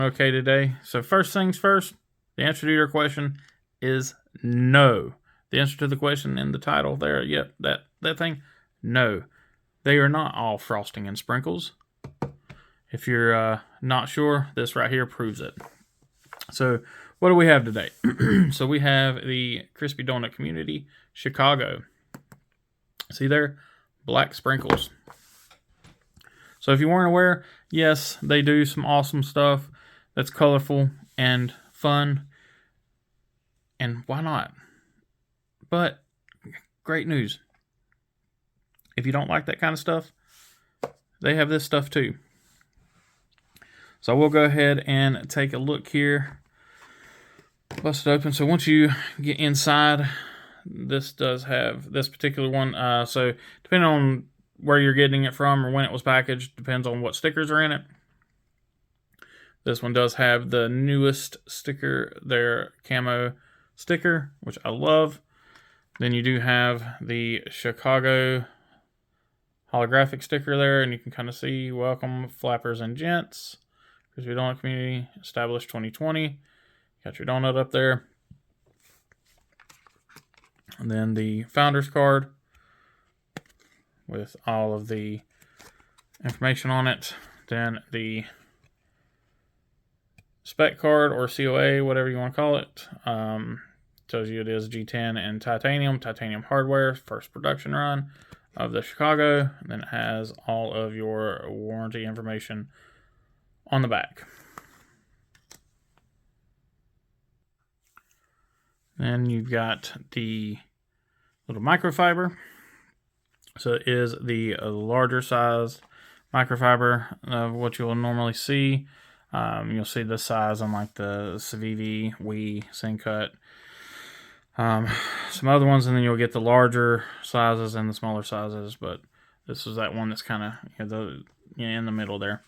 Okay today. So first things first, the answer to your question is no. The answer to the question in the title there, yep, that thing, no. They are not all frosting and sprinkles. If you're not sure, this right here proves it. So what do we have today? So we have the Crispy Donut Community, Chicago. See there? Black sprinkles. So if you weren't aware, yes, they do some awesome stuff that's colorful and fun. And why not? But great news. If you don't like that kind of stuff, they have this stuff too. So we'll go ahead and take a look here. Bust it open. So once you get inside, this does have this particular one. So depending on where you're getting it from or when it was packaged, depends on what stickers are in it. This one does have the newest sticker, their camo sticker, which I love. Then you do have the Chicago holographic sticker there, and you can kind of see, welcome flappers and gents. Crispy Donut Community, established 2020. Got your donut up there. And then the founder's card with all of the information on it. Then the spec card or COA, whatever you want to call it. Tells you it is G10 and titanium hardware, first production run of the Chicago. And then it has all of your warranty information on the back. Then you've got the little microfiber. So it is the larger size microfiber of what you'll normally see. You'll see the size on like the Civivi, Wii, Syncut, some other ones, and then you'll get the larger sizes and the smaller sizes. But this is that one that's kind of in the middle there.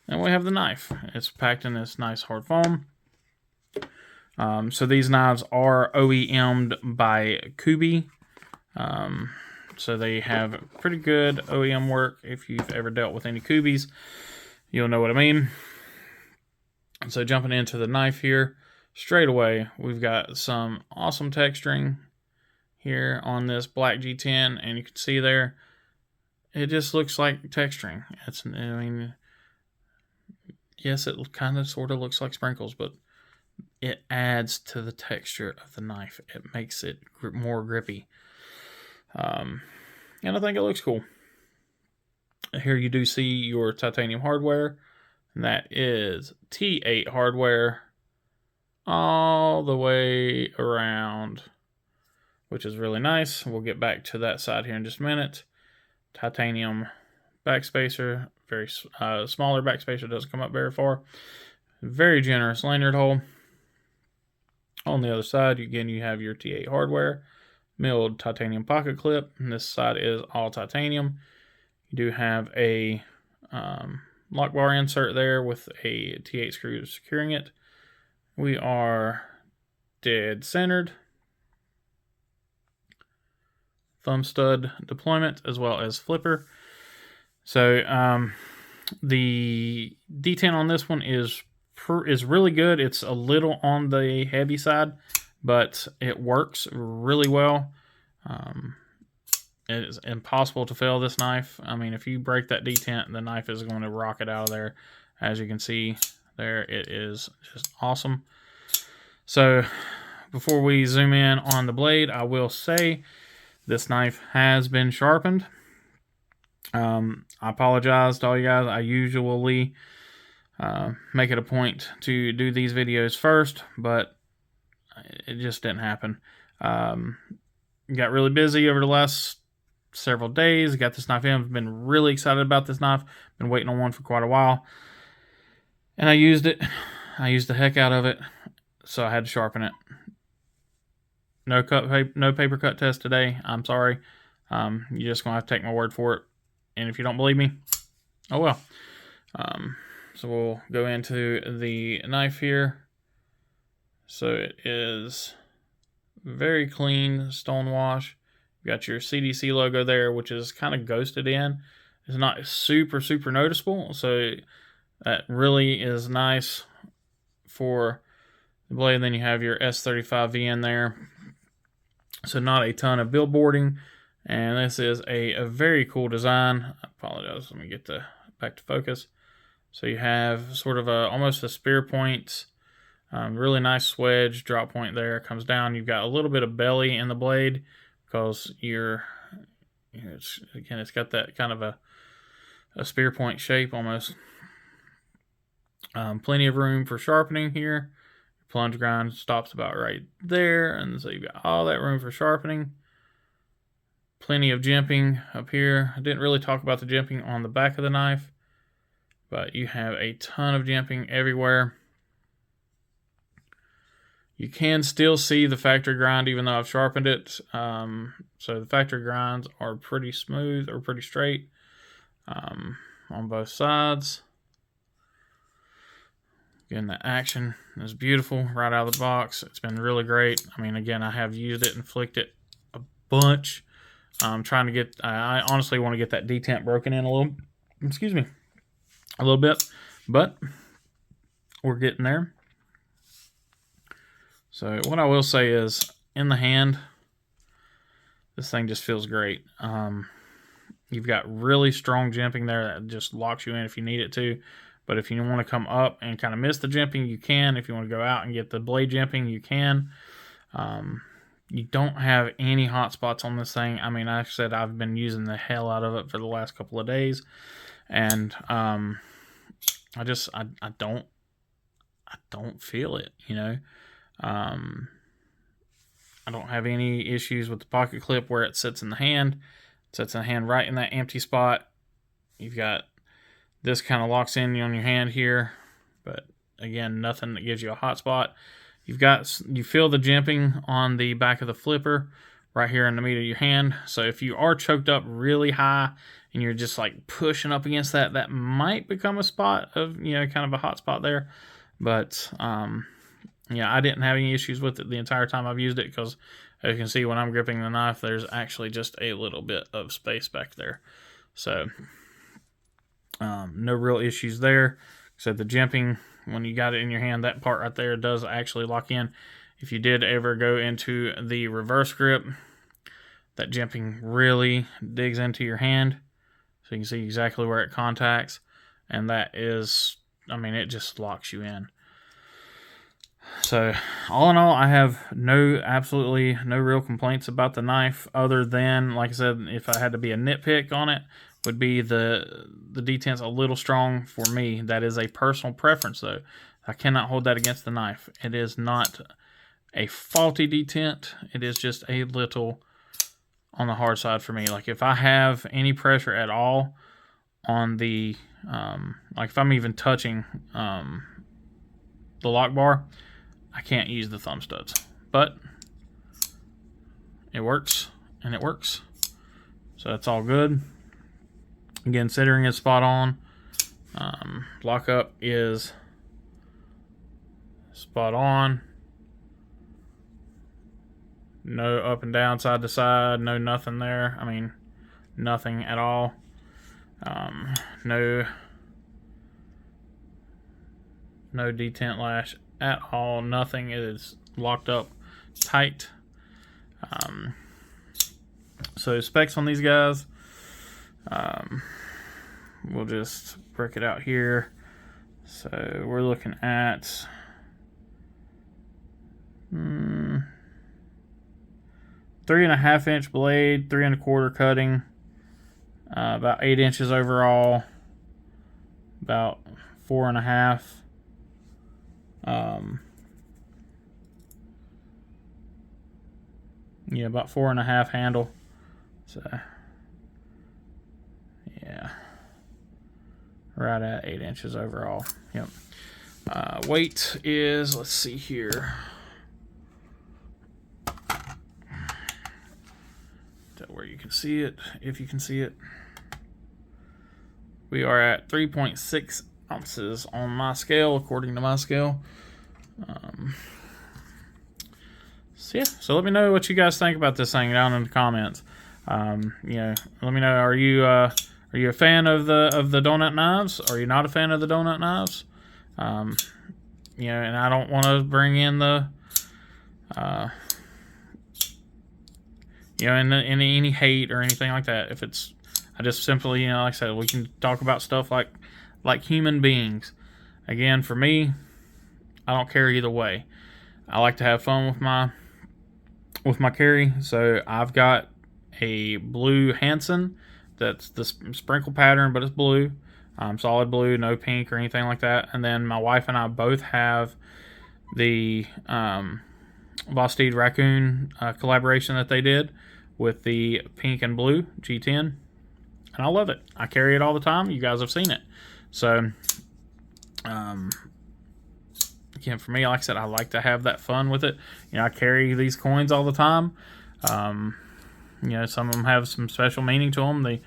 And we have the knife. It's packed in this nice hard foam. So these knives are OEM'd by Kubi. So they have pretty good OEM work. If you've ever dealt with any Kubis, you'll know what I mean. So jumping into the knife here, straight away, we've got some awesome texturing here on this black G10. And you can see there, it just looks like texturing. Yes, it kind of sort of looks like sprinkles, but it adds to the texture of the knife. It makes it more grippy. And I think it looks cool. Here you do see your titanium hardware. And that is T8 hardware all the way around, which is really nice. We'll get back to that side here in just a minute. Titanium backspacer, very smaller backspacer, doesn't come up very far. Very generous lanyard hole. On the other side, again, you have your T8 hardware, milled titanium pocket clip, and this side is all titanium. You do have a lock bar insert there with a T8 screw securing it. We are dead centered. Thumb stud deployment as well as flipper. So the D10 on this one is really good. It's a little on the heavy side, but it works really well. It is impossible to fail this knife. I mean, if you break that D10, the knife is going to rocket out of there. As you can see there, it is just awesome. So before we zoom in on the blade, I will say this knife has been sharpened. I apologize to all you guys. I usually make it a point to do these videos first, but it just didn't happen. Got really busy over the last several days. Got this knife in. I've been really excited about this knife. Been waiting on one for quite a while. And I used it. I used the heck out of it. So I had to sharpen it. No paper cut test today. I'm sorry. You're just going to have to take my word for it. And if you don't believe me, oh well. So we'll go into the knife here. So it is very clean stone wash. You got your CDC logo there, which is kind of ghosted in. It's not super noticeable. So that really is nice. for the blade. Then you have your S35V in there. So not a ton of billboarding. And this is a very cool design. I apologize. Let me get back to focus. So you have sort of almost a spear point. Really nice swedge drop point there. It comes down. You've got a little bit of belly in the blade because it's got that kind of a spear point shape almost. Plenty of room for sharpening here. Plunge grind stops about right there, and so you've got all that room for sharpening. Plenty of jimping up here. I didn't really talk about the jimping on the back of the knife, but you have a ton of jimping everywhere. You can still see the factory grind even though I've sharpened it. So the factory grinds are pretty smooth or pretty straight on both sides. Again, the action is beautiful right out of the box. It's been really great. I mean, again, I have used it and flicked it a bunch. I'm trying to get, I honestly want to get that detent broken in a little bit, but we're getting there. So what I will say is, in the hand, this thing just feels great. You've got really strong jimping there that just locks you in if you need it to. But if you want to come up and kind of miss the jimping, you can. If you want to go out and get the blade jimping, you can. You don't have any hot spots on this thing. I mean, like I said, I've been using the hell out of it for the last couple of days. And I don't feel it, you know. I don't have any issues with the pocket clip where it sits in the hand. It sits in the hand right in that empty spot. You've got this kind of locks in on your hand here, but again, nothing that gives you a hot spot. You feel the jimping on the back of the flipper right here in the meat of your hand. So if you are choked up really high and you're just like pushing up against that, that might become a spot of, you know, kind of a hot spot there. But yeah, I didn't have any issues with it the entire time I've used it because as you can see when I'm gripping the knife, there's actually just a little bit of space back there. So no real issues there. So the jimping, when you got it in your hand, that part right there does actually lock in. If you did ever go into the reverse grip, that jimping really digs into your hand. So you can see exactly where it contacts. And that is, I mean, it just locks you in. So all in all, I have absolutely no real complaints about the knife other than, like I said, if I had to be a nitpick on it, would be the detent's a little strong for me. That is a personal preference, though. I cannot hold that against the knife. It is not a faulty detent. It is just a little on the hard side for me. Like if I have any pressure at all on the, like if I'm even touching the lock bar, I can't use the thumb studs. But it works, and it works. So that's all good. Again, centering is spot on. Lockup is spot on. No up and down, side to side. No nothing there. I mean, nothing at all. No detent lash at all. Nothing. It is locked up tight. So specs on these guys. We'll just break it out here. So we're looking at 3.5 inch blade, 3 1/4 cutting, about 8 inches overall, about 4.5. Yeah, about 4.5 handle. So yeah, right at 8 inches overall. Yep. Weight is, let's see here. That where you can see it, if you can see it. We are at 3.6 ounces on my scale, according to my scale. So yeah, so let me know what you guys think about this thing down in the comments. You know, let me know, are you a fan of the donut knives? Are you not a fan of the donut knives? and I don't want to bring in the, any hate or anything like that. If it's, I just simply, like I said, we can talk about stuff like human beings. Again, for me, I don't care either way. I like to have fun with my carry, so I've got a blue Hansen that's the sprinkle pattern, but it's blue, solid blue, no pink or anything like that. And then my wife and I both have the Vosteed Raccoon collaboration that they did with the pink and blue G10, and I love it. I carry it all the time. You guys have seen it. So, again, for me, like I said, I like to have that fun with it. I carry these coins all the time. Some of them have some special meaning to them. They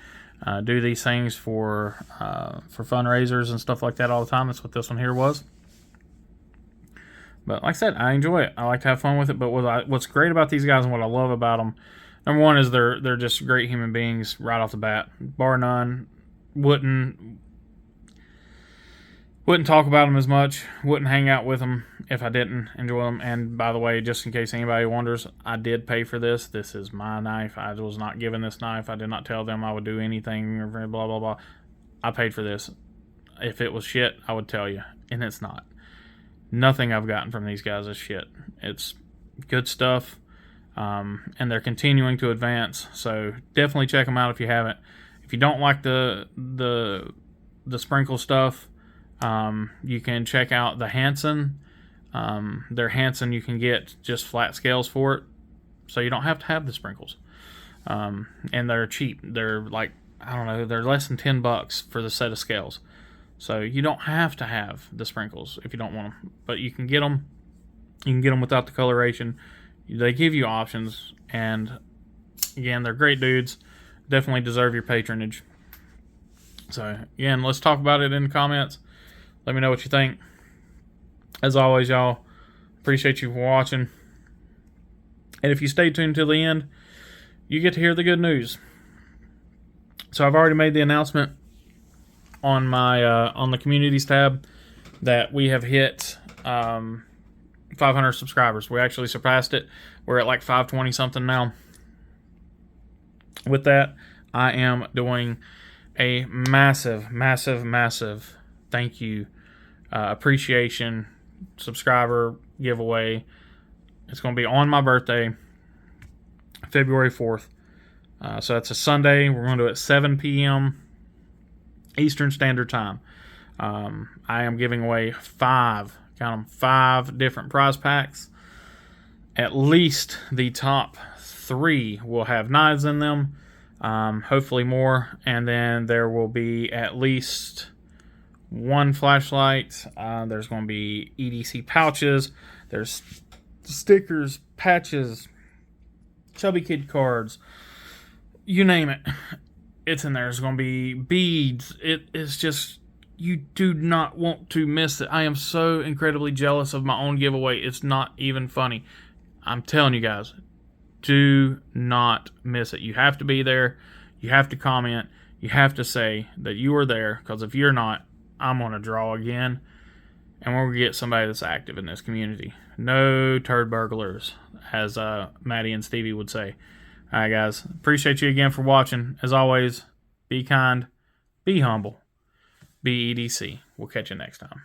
do these things for fundraisers and stuff like that all the time. That's what this one here was. But like I said, I enjoy it. I like to have fun with it. But what's great about these guys and what I love about them, number one is they're just great human beings right off the bat, bar none. Wouldn't talk about them as much. Wouldn't hang out with them if I didn't enjoy them. And by the way, just in case anybody wonders, I did pay for this. This is my knife. I was not given this knife. I did not tell them I would do anything or blah, blah, blah. I paid for this. If it was shit, I would tell you. And it's not. Nothing I've gotten from these guys is shit. It's good stuff. And they're continuing to advance. So definitely check them out if you haven't. If you don't like the sprinkle stuff, you can check out the Hansen. Their Hansen, you can get just flat scales for it, so you don't have to have the sprinkles. And they're cheap. They're like, I don't know, they're less than $10 for the set of scales. So you don't have to have the sprinkles if you don't want them, but you can get them. You can get them without the coloration. They give you options, and again, they're great dudes. Definitely deserve your patronage. So again, let's talk about it in the comments. Let me know what you think. As always, y'all, appreciate you for watching. And if you stay tuned till the end, you get to hear the good news. So I've already made the announcement on my on the communities tab that we have hit 500 subscribers. We actually surpassed it. We're at like 520 something now. With that, I am doing a massive thank you, appreciation, subscriber giveaway. It's going to be on my birthday, February 4th. So that's a Sunday. We're going to do it at 7 p.m. Eastern Standard Time. I am giving away 5 different prize packs. At least the top 3 will have knives in them. Hopefully more. And then there will be at least 1 flashlight. There's going to be EDC pouches. There's stickers, patches, Chubby Kid cards. You name it. It's in there. There's going to be beads. It is just, you do not want to miss it. I am so incredibly jealous of my own giveaway. It's not even funny. I'm telling you guys, do not miss it. You have to be there. You have to comment. You have to say that you were there, because if you're not, I'm going to draw again, and we're going to get somebody that's active in this community. No turd burglars, as Maddie and Stevie would say. All right, guys. Appreciate you again for watching. As always, be kind, be humble, be EDC. We'll catch you next time.